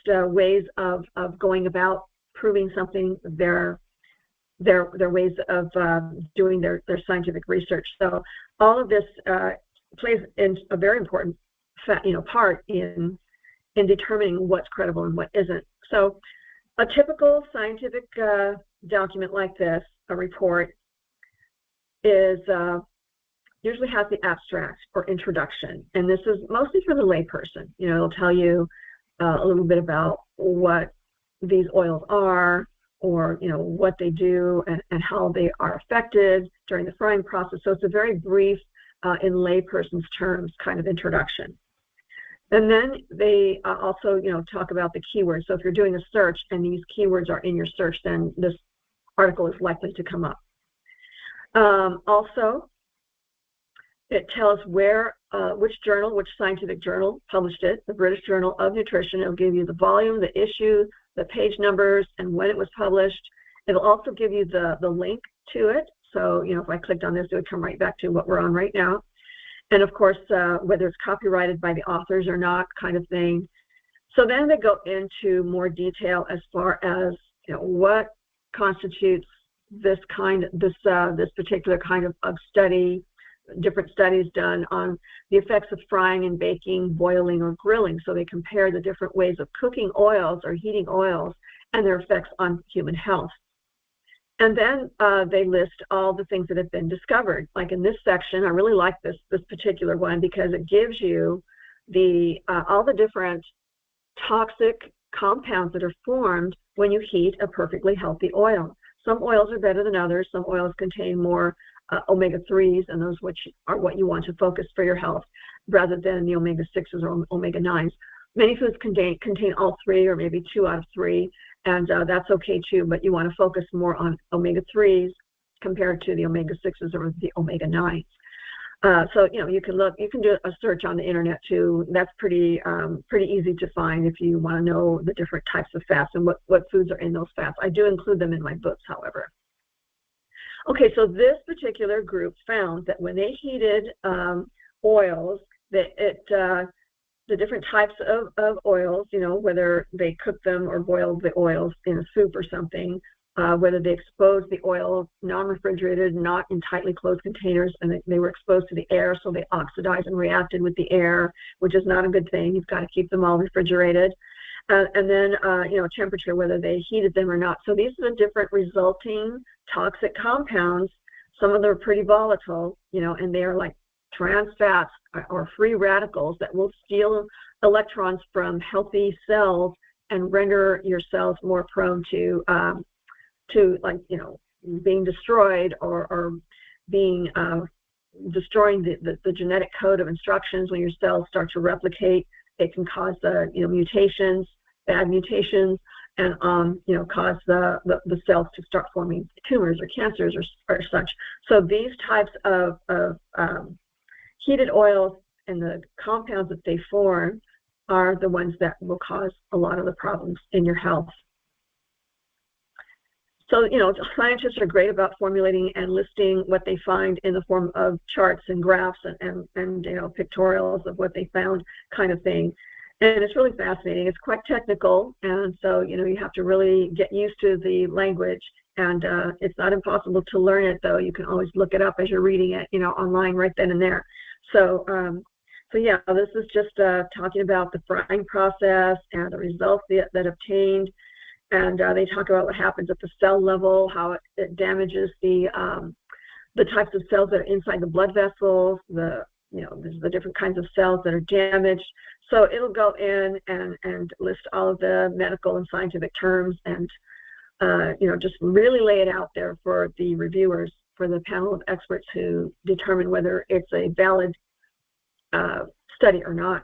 ways of going about proving something, their ways of doing their scientific research. So all of this plays in a very important part in determining what's credible and what isn't. So a typical scientific document like this, a report, is usually has the abstract or introduction, and this is mostly for the layperson. It'll tell you a little bit about what these oils are, or what they do, and how they are affected during the frying process. So it's a very brief, in layperson's terms, kind of introduction. And then they also, talk about the keywords. So if you're doing a search and these keywords are in your search, then this article is likely to come up. Also, it tells which journal, which scientific journal published it, the British Journal of Nutrition. It'll give you the volume, the issue, the page numbers, and when it was published. It'll also give you the link to it. So, if I clicked on this, it would come right back to what we're on right now. And of course, whether it's copyrighted by the authors or not, kind of thing. So then they go into more detail as far as what constitutes this particular kind of study, different studies done on the effects of frying and baking, boiling, or grilling. So they compare the different ways of cooking oils or heating oils and their effects on human health. And then they list all the things that have been discovered. Like in this section, I really like this particular one, because it gives you all the different toxic compounds that are formed when you heat a perfectly healthy oil. Some oils are better than others. Some oils contain more omega-3s, and those which are what you want to focus for your health, rather than the omega-6s or omega-9s. Many foods contain all three, or maybe 2 out of 3, and that's okay too, but you want to focus more on omega-3s compared to the omega-6s or the omega-9s. So you can do a search on the internet too. That's pretty easy to find if you want to know the different types of fats and what foods are in those fats. I do include them in my books, however. Okay, so this particular group found that when they heated oils, that the different types of oils, whether they cooked them or boiled the oils in a soup or something, whether they exposed the oil non-refrigerated, not in tightly closed containers, and they were exposed to the air, so they oxidized and reacted with the air, which is not a good thing. You've got to keep them all refrigerated. And then, temperature, whether they heated them or not. So these are the different resulting toxic compounds. Some of them are pretty volatile, and they are like trans fats or free radicals that will steal electrons from healthy cells and render your cells more prone to being destroyed or being destroying the genetic code of instructions. When your cells start to replicate, it can cause mutations, bad mutations, and cause the cells to start forming tumors or cancers or such. So these types of heated oils and the compounds that they form are the ones that will cause a lot of the problems in your health. So, scientists are great about formulating and listing what they find in the form of charts and graphs and pictorials of what they found, kind of thing. And it's really fascinating. It's quite technical, and so, you have to really get used to the language. And it's not impossible to learn it, though. You can always look it up as you're reading it, online right then and there. So, yeah, this is just talking about the frying process and the results that obtained. And they talk about what happens at the cell level, how it damages the types of cells that are inside the blood vessels, there's the different kinds of cells that are damaged. So it'll go in and list all of the medical and scientific terms and, just really lay it out there for the reviewers, for the panel of experts who determine whether it's a valid study or not.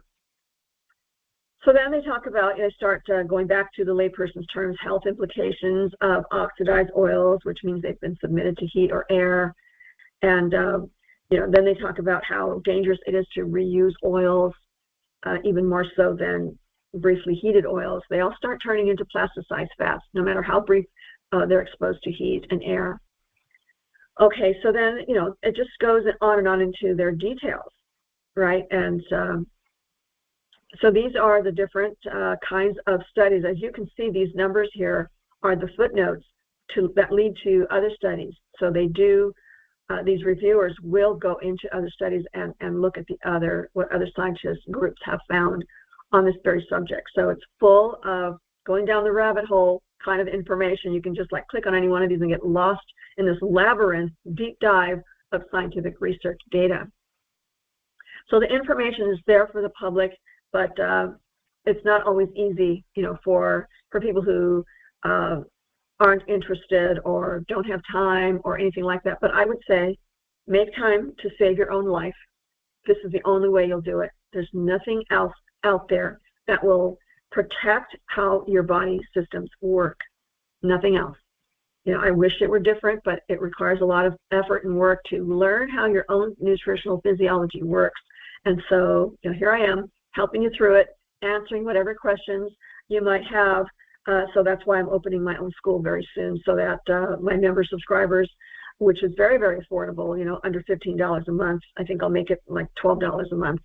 So then they talk about, start going back to the layperson's terms, health implications of oxidized oils, which means they've been submitted to heat or air. And, then they talk about how dangerous it is to reuse oils, even more so than briefly heated oils. They all start turning into plasticized fats, no matter how brief they're exposed to heat and air. Okay, so then, it just goes on and on into their details, right? And so these are the different kinds of studies. As you can see, these numbers here are the footnotes that lead to other studies. So they do, these reviewers will go into other studies and look at what other scientists groups have found on this very subject. So it's full of going down the rabbit hole kind of information. You can just click on any one of these and get lost in this labyrinth, deep dive of scientific research data. So the information is there for the public, but it's not always easy, for people who aren't interested or don't have time or anything like that. But I would say make time to save your own life. This is the only way you'll do it. There's nothing else out there that will protect how your body systems work. Nothing else. I wish it were different, but it requires a lot of effort and work to learn how your own nutritional physiology works. And so, here I am helping you through it, answering whatever questions you might have. So that's why I'm opening my own school very soon, so that my member subscribers, which is very, very affordable, under $15 a month, I think I'll make it like $12 a month,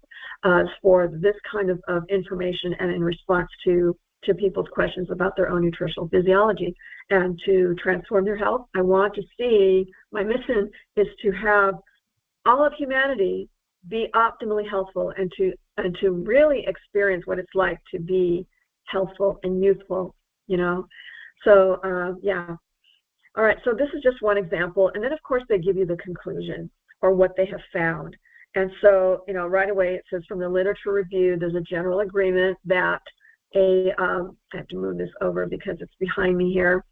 for this kind of information and in response to people's questions about their own nutritional physiology and to transform their health. I want to see, my mission is to have all of humanity be optimally healthful and to really experience what it's like to be healthful and youthful, So, yeah. All right, so this is just one example. And then, of course, they give you the conclusion or what they have found. And so, right away it says from the literature review, there's a general agreement that I have to move this over because it's behind me here.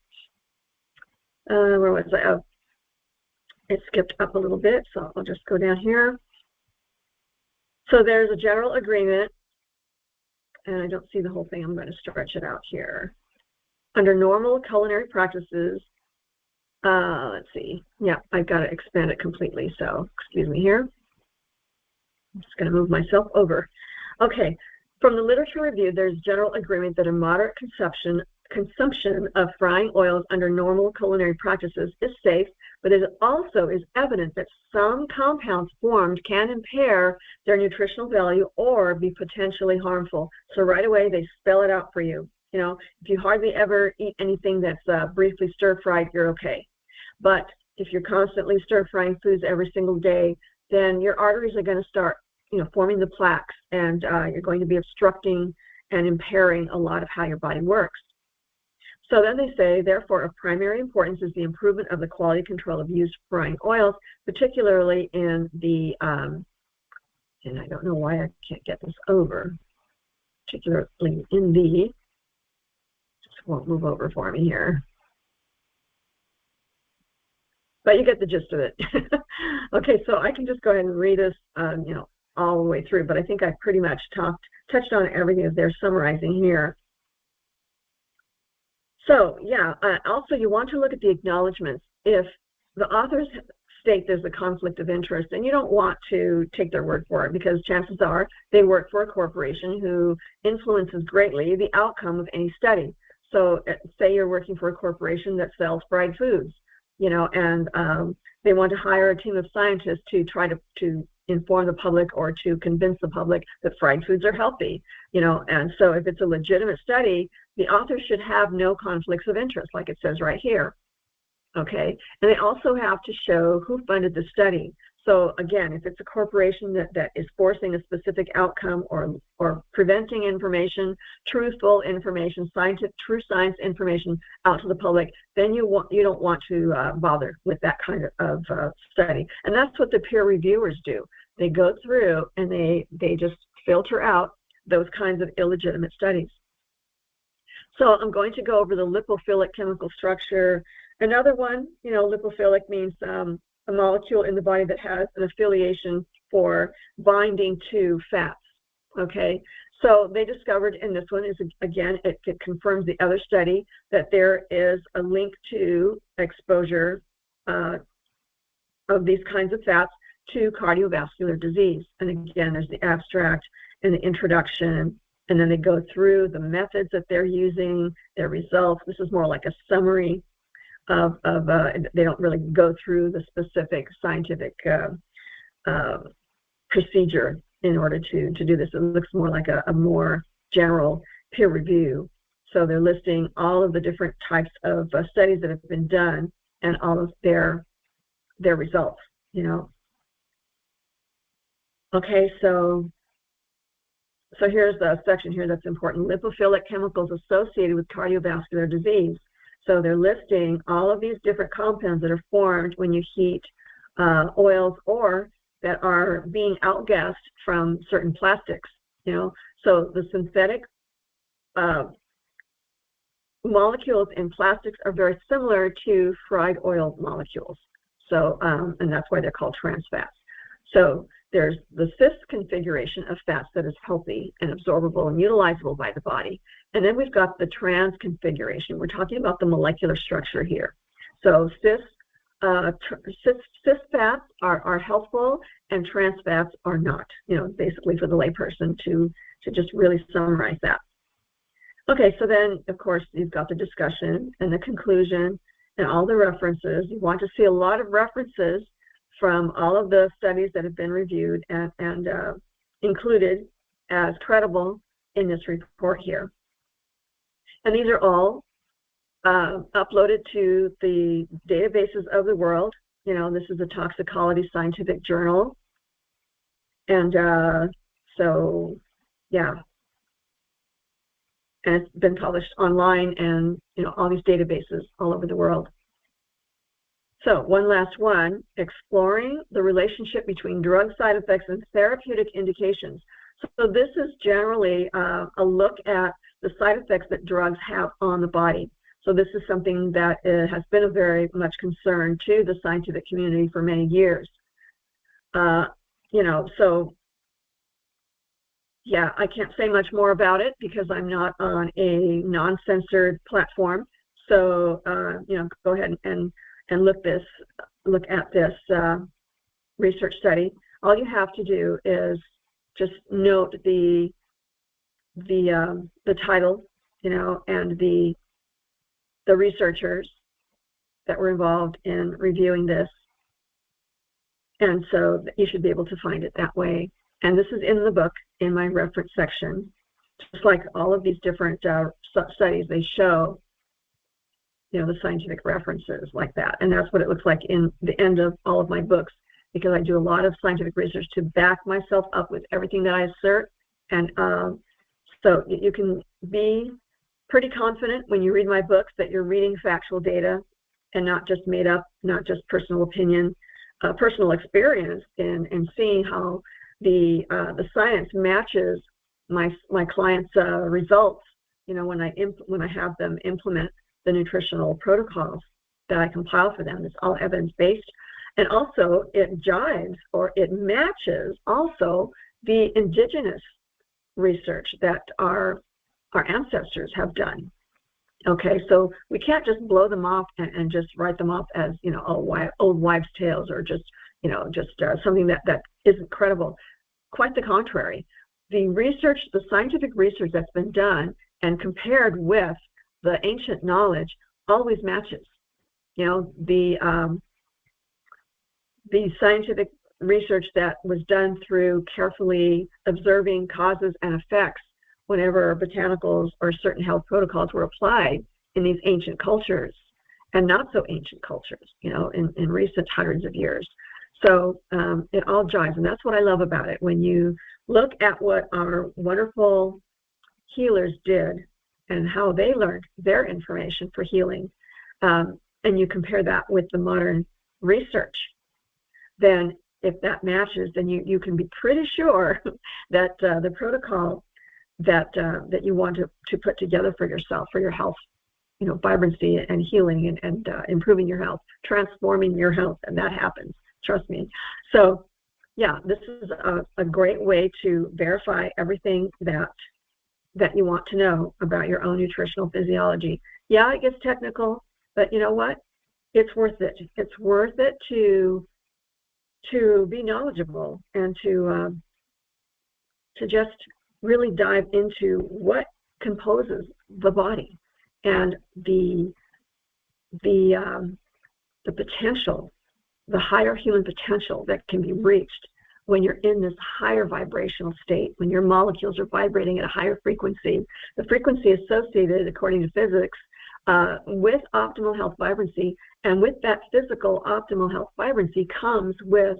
Where was I? Oh, it skipped up a little bit, so I'll just go down here. So there's a general agreement, and I don't see the whole thing. I'm going to stretch it out here. Under normal culinary practices, let's see. Yeah, I've got to expand it completely, so excuse me here. I'm just going to move myself over. Okay, from the literature review, there's general agreement that a moderate consumption of frying oils under normal culinary practices is safe, but it also is evident that some compounds formed can impair their nutritional value or be potentially harmful. So right away, they spell it out for you. If you hardly ever eat anything that's briefly stir-fried, you're okay. But if you're constantly stir-frying foods every single day, then your arteries are going to start, forming the plaques, and you're going to be obstructing and impairing a lot of how your body works. So then they say, therefore, of primary importance is the improvement of the quality control of used frying oils, particularly in the, and I don't know why I can't get this over, particularly in the, just won't move over for me here. But you get the gist of it. Okay, so I can just go ahead and read this, all the way through, but I think I've pretty much touched on everything that they're summarizing here. So, yeah, also you want to look at the acknowledgments. If the authors state there's a conflict of interest, and you don't want to take their word for it, because chances are they work for a corporation who influences greatly the outcome of any study. So say you're working for a corporation that sells fried foods, and they want to hire a team of scientists to try to inform the public or to convince the public that fried foods are healthy, and so if it's a legitimate study, the author should have no conflicts of interest, like it says right here, okay? And they also have to show who funded the study. So again, if it's a corporation that is forcing a specific outcome or preventing information, truthful information, true science information out to the public, then you don't want to bother with that kind of study. And that's what the peer reviewers do. They go through and they just filter out those kinds of illegitimate studies. So I'm going to go over the lipophilic chemical structure. Another one, lipophilic means a molecule in the body that has an affiliation for binding to fats, okay? So they discovered in this one, again, it confirms the other study, that there is a link to exposure of these kinds of fats to cardiovascular disease. And again, there's the abstract and the introduction, and then they go through the methods that they're using, their results. This is more like a summary they don't really go through the specific scientific procedure in order to do this. It looks more like a more general peer review. So they're listing all of the different types of studies that have been done and all of their results, Okay, so here's the section here that's important. Lipophilic chemicals associated with cardiovascular disease. So they're listing all of these different compounds that are formed when you heat oils or that are being outgassed from certain plastics, So the synthetic molecules in plastics are very similar to fried oil molecules. So, and that's why they're called trans fats. So there's the cis configuration of fats that is healthy and absorbable and utilizable by the body. And then we've got the trans configuration. We're talking about the molecular structure here. So cis fats are helpful and trans fats are not, basically for the layperson to just really summarize that. Okay, so then, of course, you've got the discussion and the conclusion and all the references. You want to see a lot of references from all of the studies that have been reviewed and included as credible in this report here. And these are all uploaded to the databases of the world. This is a toxicology scientific journal. And so, yeah. And it's been published online and, all these databases all over the world. So one last one, exploring the relationship between drug side effects and therapeutic indications. So this is generally a look at the side effects that drugs have on the body. So this is something that has been a very much concern to the scientific community for many years. So yeah, I can't say much more about it because I'm not on a non-censored platform. So, go ahead and look at this research study. All you have to do is just note the title, and the researchers that were involved in reviewing this, and so you should be able to find it that way. And this is in the book in my reference section. Just like all of these different studies, they show the scientific references like that. And that's what it looks like in the end of all of my books, because I do a lot of scientific research to back myself up with everything that I assert. And so you can be pretty confident when you read my books that you're reading factual data and not just made up, not just personal opinion, personal experience, and seeing how the science matches my clients' results. When I have them implement the nutritional protocols that I compile for them. It's all evidence-based. And also it jives or it matches also the indigenous research that our ancestors have done. Okay, so we can't just blow them off and just write them off as, old wives' tales or just something that isn't credible. Quite the contrary. The scientific research that's been done and compared with the ancient knowledge always matches. The scientific research that was done through carefully observing causes and effects whenever botanicals or certain health protocols were applied in these ancient cultures and not so ancient cultures, you know, in recent hundreds of years. So it all jives, and that's what I love about it. When you look at what our wonderful healers did and how they learned their information for healing, and you compare that with the modern research, then if that matches, then you can be pretty sure that the protocol that you want to put together for yourself, for your health, you know, vibrancy and healing and improving your health, transforming your health, and that happens, trust me. So yeah, this is a great way to verify everything that you want to know about your own nutritional physiology. Yeah, it gets technical, but you know what? It's worth it. It's worth it to be knowledgeable and to just really dive into what composes the body and the potential, the higher human potential that can be reached when you're in this higher vibrational state, when your molecules are vibrating at a higher frequency. The frequency associated, according to physics, with optimal health vibrancy, and with that physical optimal health vibrancy comes with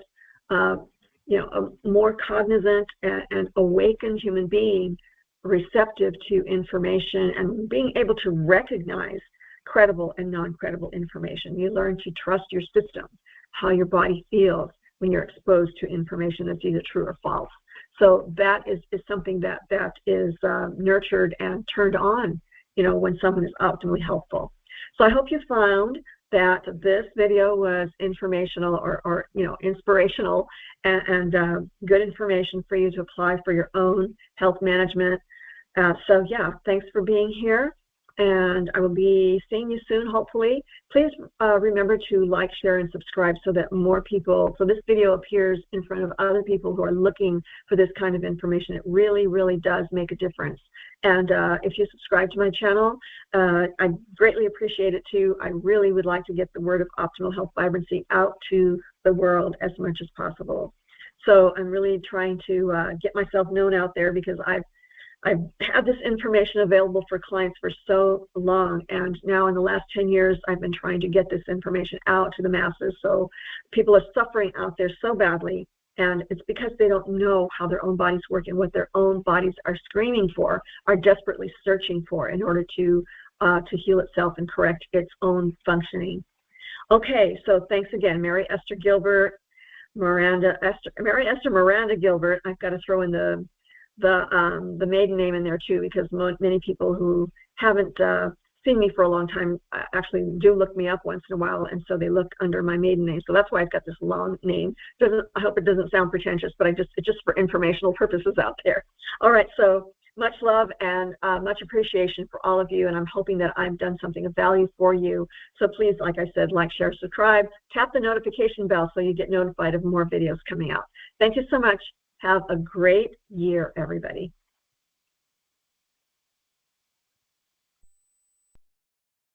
you know, a more cognizant and awakened human being, receptive to information and being able to recognize credible and non-credible information. You learn to trust your system, how your body feels when you're exposed to information that's either true or false. So that is something that is nurtured and turned on, you know, when someone is optimally healthful. So I hope you found that this video was informational or you know, inspirational and good information for you to apply for your own health management. So yeah, thanks for being here, and I will be seeing you soon, hopefully. Please remember to like, share, and subscribe so that more people, so this video appears in front of other people who are looking for this kind of information. It really, really does make a difference. And if you subscribe to my channel, I greatly appreciate it too. I really would like to get the word of optimal health vibrancy out to the world as much as possible. So I'm really trying to get myself known out there, because I've had this information available for clients for so long, and now in the last 10 years I've been trying to get this information out to the masses. So people are suffering out there so badly, and it's because they don't know how their own bodies work and what their own bodies are screaming for, are desperately searching for in order to heal itself and correct its own functioning. Okay, so thanks again, Mary Esther Gilbert, Mary Esther Miranda Gilbert. I've got to throw in the maiden name in there too, because many people who haven't seen me for a long time actually do look me up once in a while, and so they look under my maiden name. So that's why I've got this long name. I hope it doesn't sound pretentious, but it's just for informational purposes out there. All right, so much love and much appreciation for all of you, and I'm hoping that I've done something of value for you. So please, like I said, like, share, subscribe, tap the notification bell so you get notified of more videos coming out. Thank you so much. Have a great year, everybody.